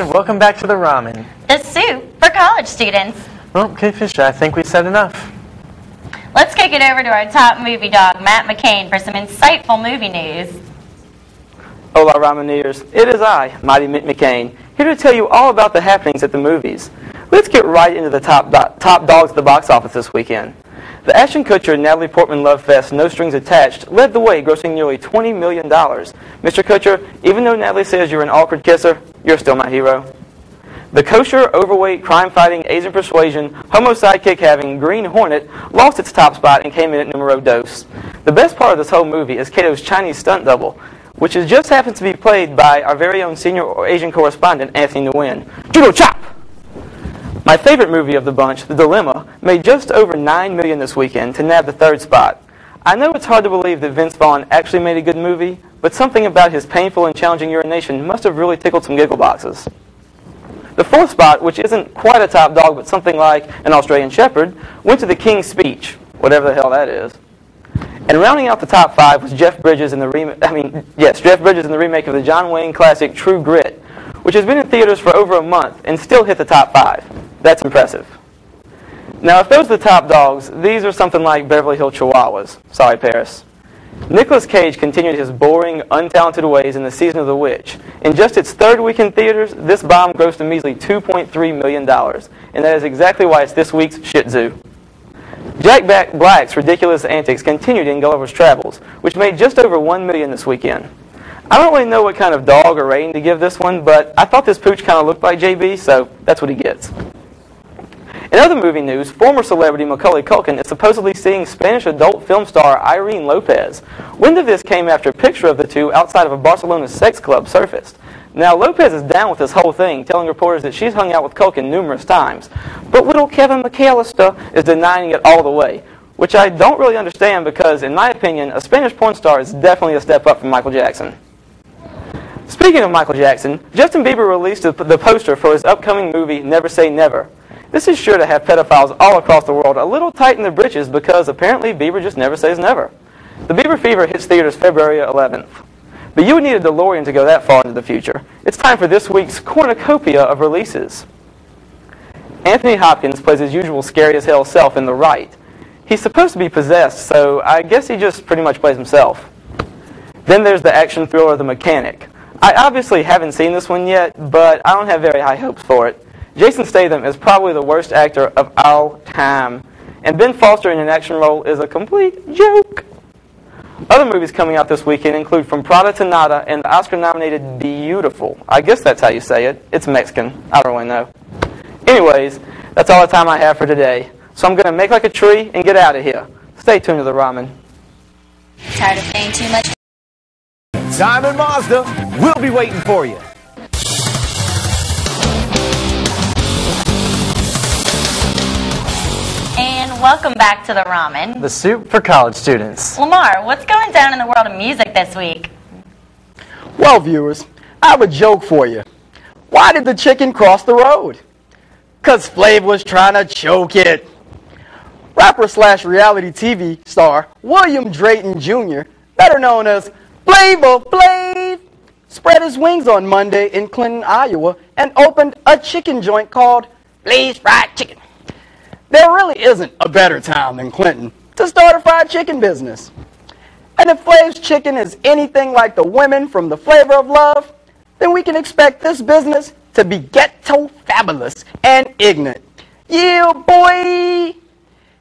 And welcome back to the Ramen. The soup for college students. Well, okay, Fisher, I think we said enough. Let's kick it over to our top movie dog, Matt McCain, for some insightful movie news. Hola, Rameneers. It is I, Mighty Mitt McCain, here to tell you all about the happenings at the movies. Let's get right into the top dogs at the box office this weekend. The Ashton Kutcher and Natalie Portman love fest, No Strings Attached, led the way, grossing nearly $20 million. Mr. Kutcher, even though Natalie says you're an awkward kisser, you're still my hero. The kosher, overweight, crime-fighting, Asian persuasion, homo sidekick-having Green Hornet lost its top spot and came in at numero dos. The best part of this whole movie is Kato's Chinese stunt double, which just happens to be played by our very own senior Asian correspondent, Anthony Nguyen. Judo chop! My favorite movie of the bunch, The Dilemma, made just over $9 million this weekend to nab the third spot. I know it's hard to believe that Vince Vaughn actually made a good movie, but something about his painful and challenging urination must have really tickled some giggle boxes. The fourth spot, which isn't quite a top dog, but something like an Australian Shepherd, went to The King's Speech, whatever the hell that is. And rounding out the top five was Jeff Bridges in the remake of the John Wayne classic True Grit, which has been in theaters for over a month and still hit the top five. That's impressive. Now, if those are the top dogs, these are something like Beverly Hills Chihuahuas. Sorry, Paris. Nicolas Cage continued his boring, untalented ways in The Season of the Witch. In just its third week in theaters, this bomb grossed a measly $2.3 million, and that is exactly why it's this week's Shih Tzu. Jack Black's ridiculous antics continued in Gulliver's Travels, which made just over $1 million this weekend. I don't really know what kind of dog or rating to give this one, but I thought this pooch kind of looked like JB, so that's what he gets. In other movie news, former celebrity Macaulay Culkin is supposedly seeing Spanish adult film star Irene Lopez. Wind of this came after a picture of the two outside of a Barcelona sex club surfaced. Now, Lopez is down with this whole thing, telling reporters that she's hung out with Culkin numerous times. But little Kevin McAllister is denying it all the way, which I don't really understand because, in my opinion, a Spanish porn star is definitely a step up from Michael Jackson. Speaking of Michael Jackson, Justin Bieber released the poster for his upcoming movie, Never Say Never. This is sure to have pedophiles all across the world a little tight in their britches because apparently Bieber just never says never. The Bieber Fever hits theaters February 11th. But you would need a DeLorean to go that far into the future. It's time for this week's cornucopia of releases. Anthony Hopkins plays his usual scary as hell self in The Right. He's supposed to be possessed, so I guess he just pretty much plays himself. Then there's the action thriller The Mechanic. I obviously haven't seen this one yet, but I don't have very high hopes for it. Jason Statham is probably the worst actor of all time, and Ben Foster in an action role is a complete joke. Other movies coming out this weekend include From Prada to Nada and the Oscar-nominated Beautiful. I guess that's how you say it. It's Mexican. I don't really know. Anyways, that's all the time I have for today. So I'm going to make like a tree and get out of here. Stay tuned to the Ramen. Tired of paying too much? Diamond Mazda, we'll be waiting for you. And welcome back to the Ramen. The soup for college students. Lamar, what's going down in the world of music this week? Well, viewers, I have a joke for you. Why did the chicken cross the road? 'Cause Flav was trying to choke it. Rapper/reality TV star William Drayton Jr., better known as Flavor Flav, spread his wings on Monday in Clinton, Iowa, and opened a chicken joint called Flav's Fried Chicken. There really isn't a better town than Clinton to start a fried chicken business. And if Flav's Chicken is anything like the women from The Flavor of Love, then we can expect this business to be ghetto fabulous and ignorant. Yeah, boy!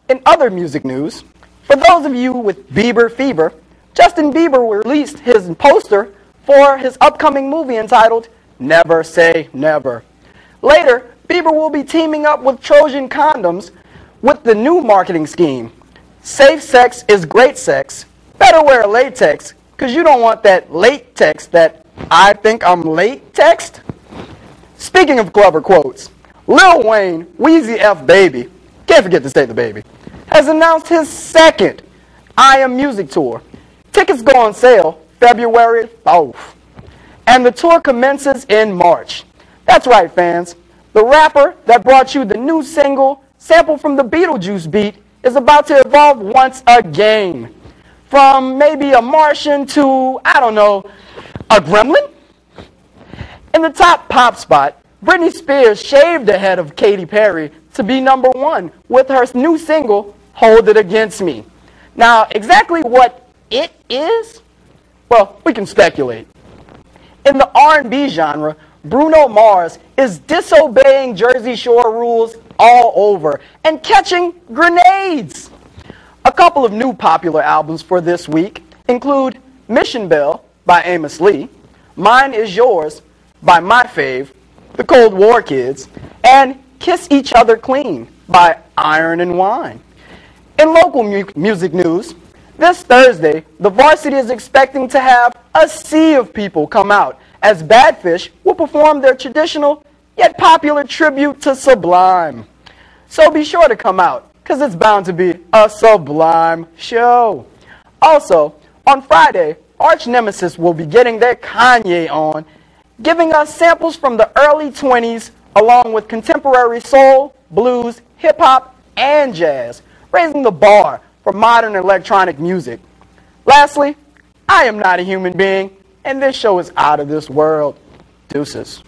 In other music news, for those of you with Bieber fever, Justin Bieber released his poster for his upcoming movie entitled Never Say Never. Later, Bieber will be teaming up with Trojan Condoms with the new marketing scheme. Safe sex is great sex. Better wear latex, because you don't want that late text that I think I'm late text. Speaking of clever quotes, Lil Wayne, Weezy F Baby, can't forget to say the baby, has announced his second I Am Music tour. Tickets go on sale February 4th, and the tour commences in March. That's right, fans. The rapper that brought you the new single, sampled from the Beetlejuice beat, is about to evolve once again. From maybe a Martian to, I don't know, a gremlin? In the top pop spot, Britney Spears shaved the head of Katy Perry to be #1 with her new single, Hold It Against Me. Now, exactly what it is? Well, we can speculate. In the R&B genre, Bruno Mars is disobeying Jersey Shore rules all over and catching grenades. A couple of new popular albums for this week include Mission Bell by Amos Lee, Mine Is Yours by my fave, the Cold War Kids, and Kiss Each Other Clean by Iron and Wine. In local music news, this Thursday, the Varsity is expecting to have a sea of people come out as Badfish will perform their traditional yet popular tribute to Sublime. So be sure to come out, because it's bound to be a sublime show. Also, on Friday, Arch Nemesis will be getting their Kanye on, giving us samples from the early 20s along with contemporary soul, blues, hip-hop, and jazz, raising the bar for modern electronic music. Lastly, I am not a human being, and this show is out of this world. Deuces.